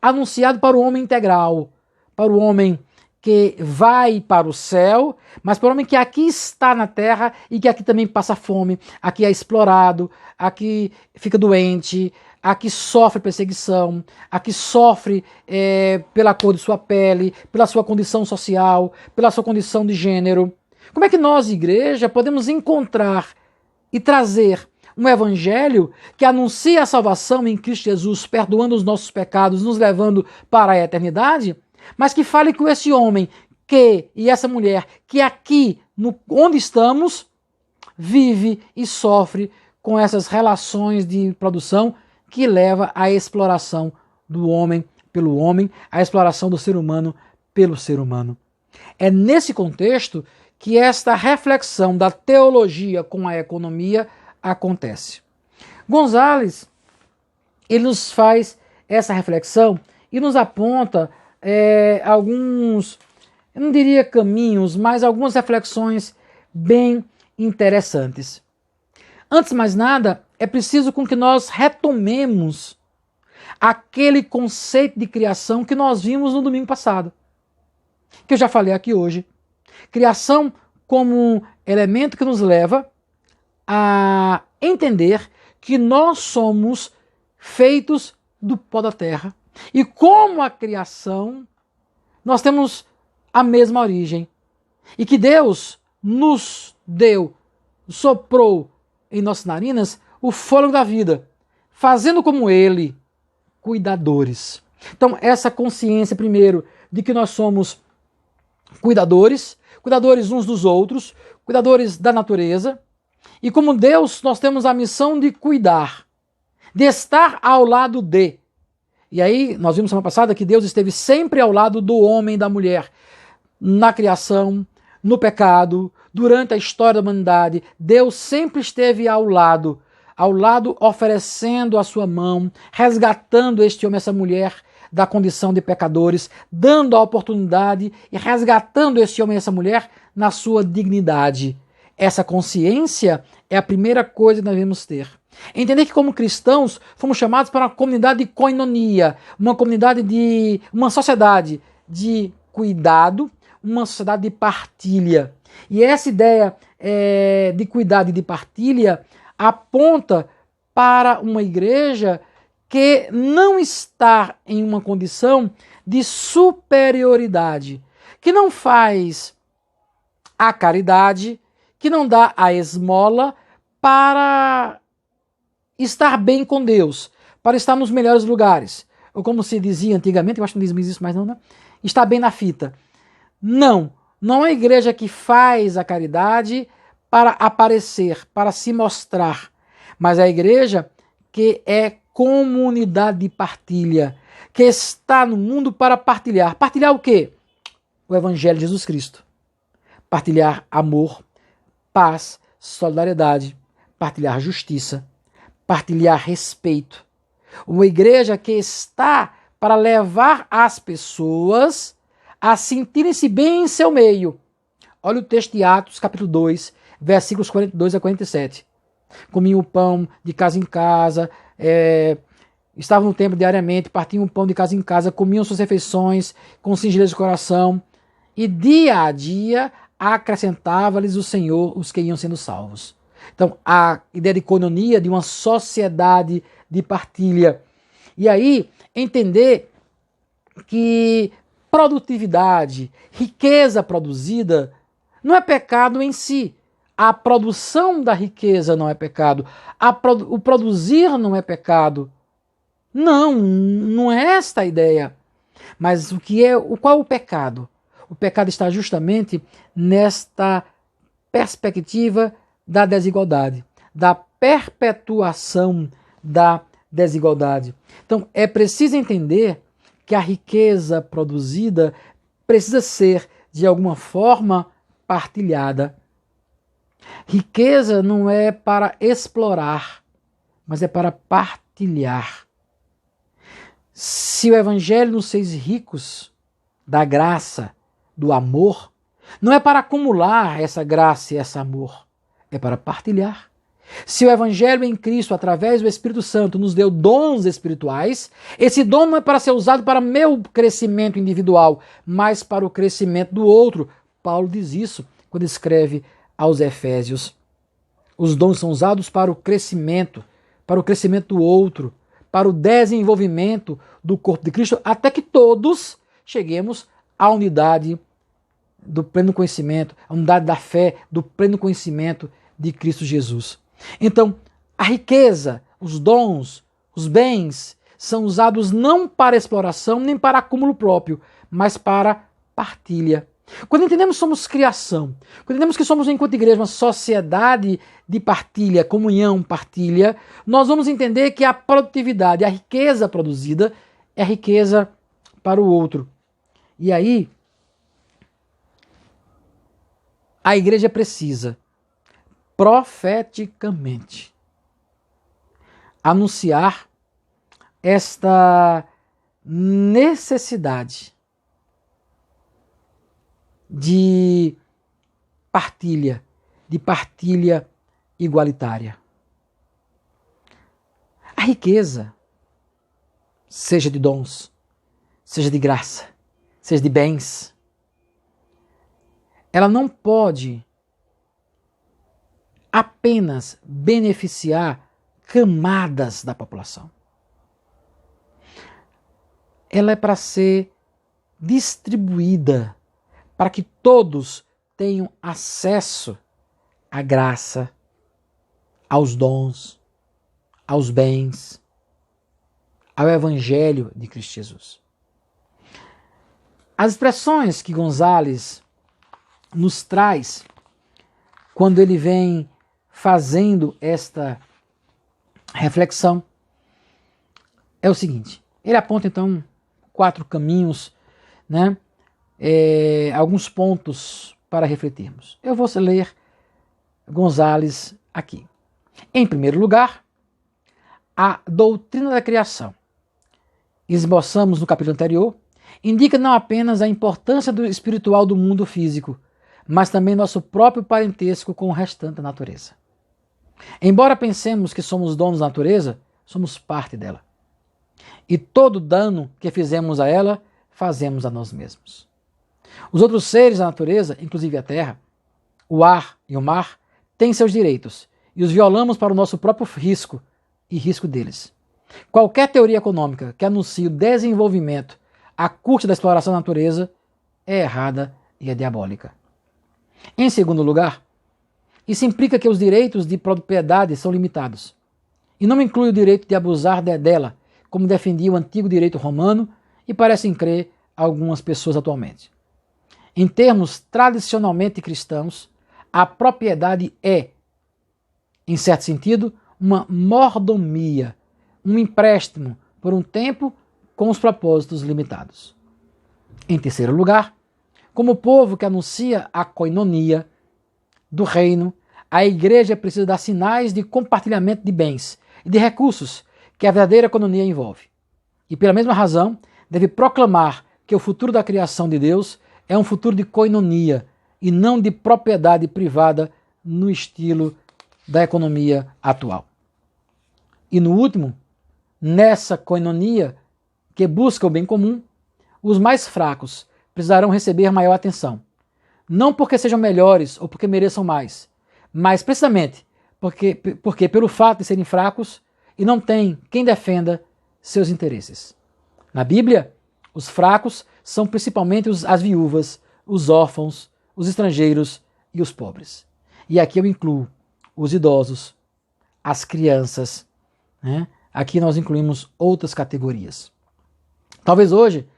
anunciado para o homem integral, para o homem que vai para o céu, mas para o homem que aqui está na terra e que aqui também passa fome, aqui é explorado, aqui fica doente, aqui sofre perseguição, aqui sofre pela cor de sua pele, pela sua condição social, pela sua condição de gênero. Como é que nós, igreja, podemos encontrar e trazer um evangelho que anuncia a salvação em Cristo Jesus, perdoando os nossos pecados, nos levando para a eternidade, mas que fale com esse homem e essa mulher que aqui, onde estamos, vive e sofre com essas relações de produção que leva à exploração do homem pelo homem, à exploração do ser humano pelo ser humano. É nesse contexto que esta reflexão da teologia com a economia acontece. Gonzalez, ele nos faz essa reflexão e nos aponta alguns, eu não diria caminhos, mas algumas reflexões bem interessantes. Antes de mais nada, é preciso com que nós retomemos aquele conceito de criação que nós vimos no domingo passado, que eu já falei aqui hoje. Criação como um elemento que nos leva a entender que nós somos feitos do pó da terra. E como a criação, nós temos a mesma origem. E que Deus nos deu, soprou em nossas narinas o fôlego da vida, fazendo como Ele, cuidadores. Então, essa consciência, primeiro, de que nós somos cuidadores uns dos outros, cuidadores da natureza, e como Deus, nós temos a missão de cuidar, de estar ao lado de. E aí, nós vimos semana passada que Deus esteve sempre ao lado do homem e da mulher, na criação, no pecado, durante a história da humanidade. Deus sempre esteve ao lado oferecendo a sua mão, resgatando este homem e essa mulher da condição de pecadores, dando a oportunidade e resgatando esse homem e essa mulher na sua dignidade. Essa consciência é a primeira coisa que nós devemos ter. Entender que como cristãos fomos chamados para uma comunidade de koinonia, uma sociedade de cuidado, uma sociedade de partilha. E essa ideia de cuidado e de partilha aponta para uma igreja que não está em uma condição de superioridade, que não faz a caridade, que não dá a esmola para estar bem com Deus, para estar nos melhores lugares. Ou como se dizia antigamente, eu acho que não diz mais isso mais não, né? Estar bem na fita. Não é a igreja que faz a caridade para aparecer, para se mostrar, mas é a igreja que é comunidade de partilha, que está no mundo para partilhar. Partilhar o quê? O Evangelho de Jesus Cristo. Partilhar amor, paz, solidariedade, partilhar justiça, partilhar respeito. Uma igreja que está para levar as pessoas a sentirem-se bem em seu meio. Olha o texto de Atos, capítulo 2, versículos 42 a 47. Comiam o pão de casa em casa, estavam no templo diariamente, partiam o pão de casa em casa, comiam suas refeições com singeleza de coração, e dia a dia acrescentava-lhes o Senhor os que iam sendo salvos. Então, a ideia de coinonia, de uma sociedade de partilha. E aí, entender que produtividade, riqueza produzida, não é pecado em si. A produção da riqueza não é pecado. O produzir não é pecado. Não é esta a ideia. Mas qual é o pecado? O pecado está justamente nesta perspectiva da desigualdade, da perpetuação da desigualdade. Então, é preciso entender que a riqueza produzida precisa ser, de alguma forma, partilhada. Riqueza não é para explorar, mas é para partilhar. Se o Evangelho nos fez ricos da graça, do amor, não é para acumular essa graça e esse amor, é para partilhar. Se o Evangelho em Cristo, através do Espírito Santo, nos deu dons espirituais, esse dom não é para ser usado para meu crescimento individual, mas para o crescimento do outro. Paulo diz isso quando escreve aos Efésios. Os dons são usados para o crescimento do outro, para o desenvolvimento do corpo de Cristo, até que todos cheguemos à unidade do pleno conhecimento, à unidade da fé, do pleno conhecimento de Cristo Jesus. Então, a riqueza, os dons, os bens são usados não para exploração nem para acúmulo próprio, mas para partilha. Quando entendemos que somos criação, quando entendemos que somos, enquanto igreja, uma sociedade de partilha, comunhão, partilha, nós vamos entender que a produtividade, a riqueza produzida é riqueza para o outro. E aí, a igreja precisa profeticamente anunciar esta necessidade de partilha igualitária. A riqueza, seja de dons, seja de graça, seja de bens, ela não pode apenas beneficiar camadas da população. Ela é para ser distribuída para que todos tenham acesso à graça, aos dons, aos bens, ao Evangelho de Cristo Jesus. As expressões que Gonzales nos traz quando ele vem fazendo esta reflexão é o seguinte: ele aponta então 4 caminhos, né? Alguns pontos para refletirmos. Eu vou ler Gonzales aqui. Em primeiro lugar, a doutrina da criação. Esboçamos no capítulo anterior, indica não apenas a importância do espiritual do mundo físico, mas também nosso próprio parentesco com o restante da natureza. Embora pensemos que somos donos da natureza, somos parte dela. E todo dano que fizemos a ela, fazemos a nós mesmos. Os outros seres da natureza, inclusive a terra, o ar e o mar, têm seus direitos, e os violamos para o nosso próprio risco e risco deles. Qualquer teoria econômica que anuncie o desenvolvimento à custa da exploração da natureza é errada e é diabólica. Em segundo lugar, isso implica que os direitos de propriedade são limitados, e não inclui o direito de abusar dela, como defendia o antigo direito romano e parecem crer algumas pessoas atualmente. Em termos tradicionalmente cristãos, a propriedade é, em certo sentido, uma mordomia, um empréstimo por um tempo com os propósitos limitados. Em terceiro lugar, como povo que anuncia a coinonia do reino, a igreja precisa dar sinais de compartilhamento de bens e de recursos que a verdadeira economia envolve. E pela mesma razão, deve proclamar que o futuro da criação de Deus é um futuro de coinonia e não de propriedade privada no estilo da economia atual. E no último, nessa coinonia que busca o bem comum, os mais fracos precisarão receber maior atenção. Não porque sejam melhores ou porque mereçam mais, mas precisamente porque pelo fato de serem fracos e não tem quem defenda seus interesses. Na Bíblia, os fracos são principalmente as viúvas, os órfãos, os estrangeiros e os pobres. E aqui eu incluo os idosos, as crianças, né? Aqui nós incluímos outras categorias. Talvez hoje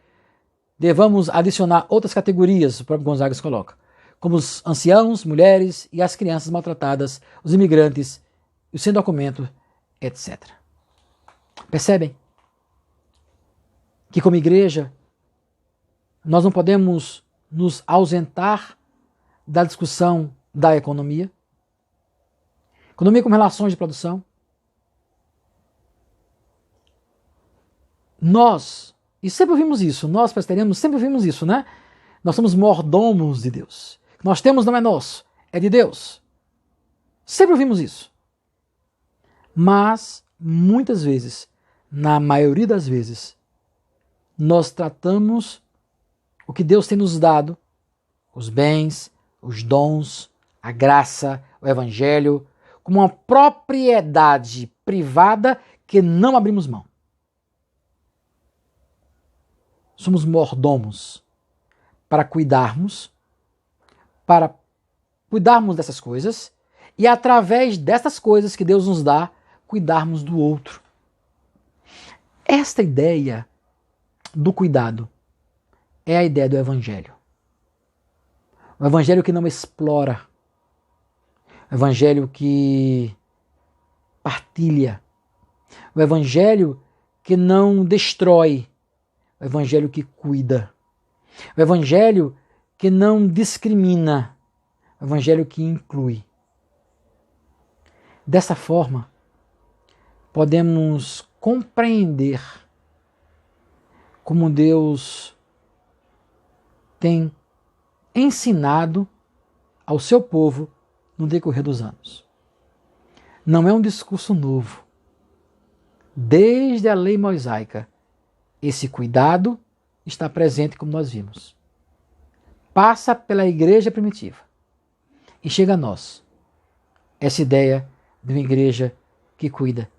devamos adicionar outras categorias, o próprio Gonzaga coloca, como os anciãos, mulheres e as crianças maltratadas, os imigrantes, os sem documento, etc. Percebem que como igreja nós não podemos nos ausentar da discussão da economia? Economia como relações de produção. Nós, e sempre ouvimos isso, nós presbiterianos sempre ouvimos isso, né? Nós somos mordomos de Deus. O que nós temos não é nosso, é de Deus. Sempre ouvimos isso. Mas, muitas vezes, na maioria das vezes, nós tratamos o que Deus tem nos dado, os bens, os dons, a graça, o evangelho, como uma propriedade privada que não abrimos mão. Somos mordomos para cuidarmos dessas coisas e através dessas coisas que Deus nos dá, cuidarmos do outro. Esta ideia do cuidado é a ideia do evangelho. O evangelho que não explora, o evangelho que partilha, o evangelho que não destrói, o evangelho que cuida, o evangelho que não discrimina, o evangelho que inclui. Dessa forma, podemos compreender como Deus tem ensinado ao seu povo no decorrer dos anos. Não é um discurso novo. Desde a lei mosaica, esse cuidado está presente, como nós vimos. Passa pela igreja primitiva e chega a nós. Essa ideia de uma igreja que cuida,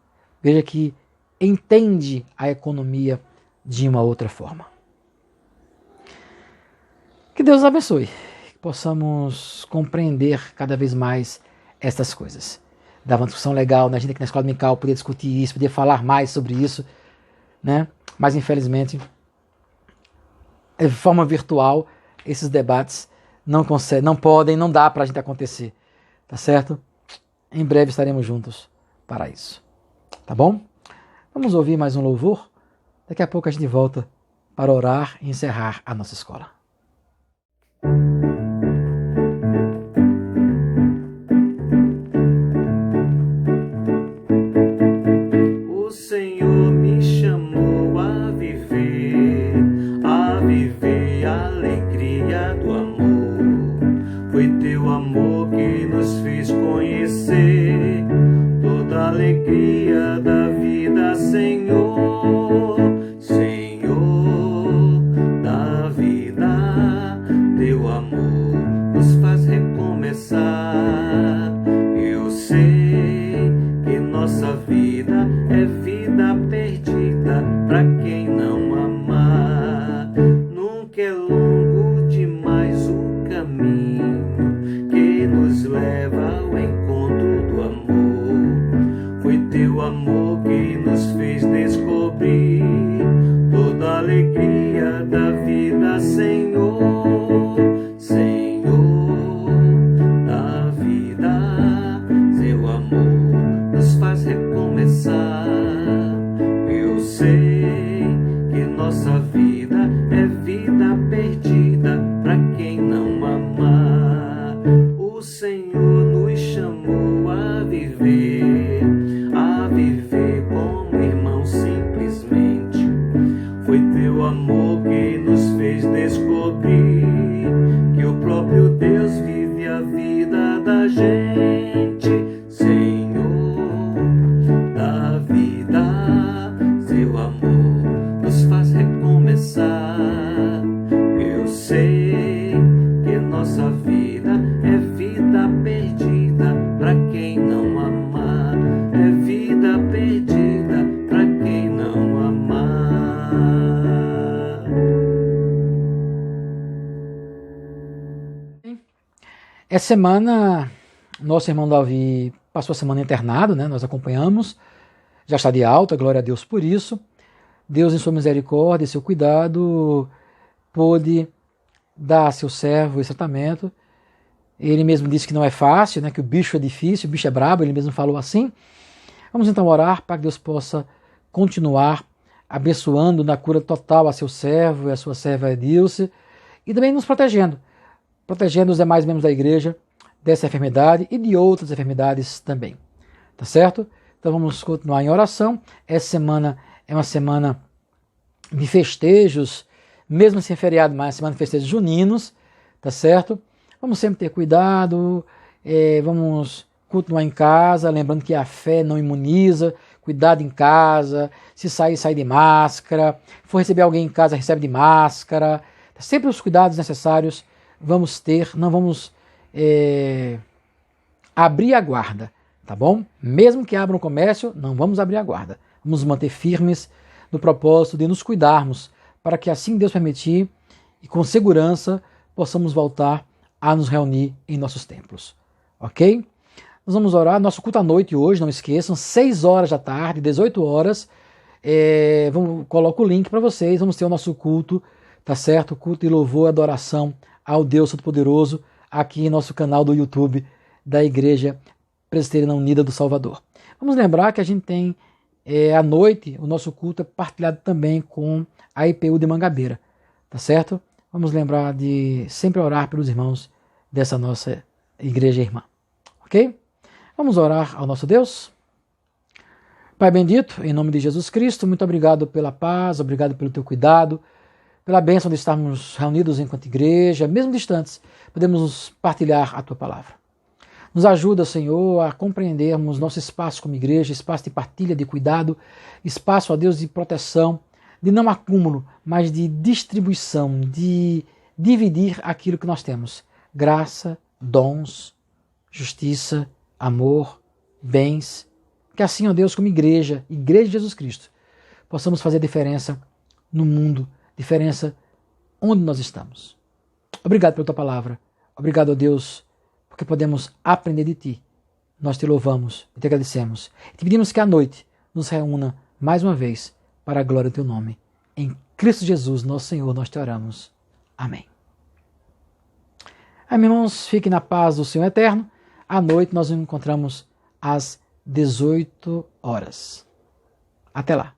igreja que entende a economia de uma outra forma. Que Deus abençoe, que possamos compreender cada vez mais estas coisas. Dava uma discussão legal, né? A gente aqui na Escola Dominical podia discutir isso, podia falar mais sobre isso, né? Mas infelizmente, de forma virtual, esses debates não podem, não dá para a gente acontecer, tá certo? Em breve estaremos juntos para isso, tá bom? Vamos ouvir mais um louvor? Daqui a pouco a gente volta para orar e encerrar a nossa escola. O Senhor me chamou a viver a alegria do amor. Foi teu amor que nos fez conhecer toda a alegria da vida, Senhor. Senhor da vida, teu amor nos faz recomeçar. Eu sei que nossa vida é vida perdida pra quem não amar. Nunca é longo demais o caminho que nos leva ao encontro do amor. Foi teu amor que nos fez descobrir toda a alegria da vida, Senhor. Senhor da vida, seu amor nos faz recomeçar. Eu sei que nossa vida é vida perdida pra quem não amar. O Senhor nos chamou a viver como irmão simplesmente. Foi teu amor que nos fez descobrir que o próprio Deus vive a vida da gente. Senhor Essa semana, nosso irmão Davi passou a semana internado, né? Nós acompanhamos, já está de alta, glória a Deus por isso. Deus, em sua misericórdia e seu cuidado, pôde dar a seu servo esse tratamento. Ele mesmo disse que não é fácil, né? Que o bicho é difícil, o bicho é brabo, ele mesmo falou assim. Vamos então orar para que Deus possa continuar abençoando na cura total a seu servo e a sua serva Edilce, e também nos protegendo os demais membros da igreja dessa enfermidade e de outras enfermidades também. Tá certo? Então vamos continuar em oração. Essa semana é uma semana de festejos, mesmo sem feriado, mas semana de festejos juninos, tá certo? Vamos sempre ter cuidado, vamos continuar em casa, lembrando que a fé não imuniza, cuidado em casa, se sair, sai de máscara, for receber alguém em casa, recebe de máscara, sempre os cuidados necessários vamos ter, não vamos abrir a guarda, tá bom? Mesmo que abra um comércio, não vamos abrir a guarda, vamos manter firmes no propósito de nos cuidarmos, para que assim Deus permitir e com segurança possamos voltar a nos reunir em nossos templos, ok? Nós vamos orar, nosso culto à noite hoje, não esqueçam, 6 horas da tarde, 18 horas, coloco o link para vocês, vamos ter o nosso culto, tá certo? Culto de louvor e adoração ao Deus Todo-Poderoso, aqui em nosso canal do YouTube da Igreja Presbiteriana Unida do Salvador. Vamos lembrar que a gente tem, à noite, o nosso culto é partilhado também com a IPU de Mangabeira, tá certo? Vamos lembrar de sempre orar pelos irmãos dessa nossa igreja irmã, ok? Vamos orar ao nosso Deus? Pai bendito, em nome de Jesus Cristo, muito obrigado pela paz, obrigado pelo teu cuidado, pela bênção de estarmos reunidos enquanto igreja, mesmo distantes, podemos partilhar a tua palavra. Nos ajuda, Senhor, a compreendermos nosso espaço como igreja, espaço de partilha, de cuidado, espaço, ó Deus, de proteção, de não acúmulo, mas de distribuição, de dividir aquilo que nós temos. Graça, dons, justiça, amor, bens. Que assim, ó Deus, como igreja de Jesus Cristo, possamos fazer diferença no mundo, diferença onde nós estamos. Obrigado pela tua palavra. Obrigado, ó Deus, porque podemos aprender de ti. Nós te louvamos e te agradecemos. E te pedimos que à noite nos reúna mais uma vez para a glória do teu nome. Em Cristo Jesus, nosso Senhor, nós te oramos. Amém. Amém, irmãos, fiquem na paz do Senhor eterno. À noite nós nos encontramos às 18 horas. Até lá.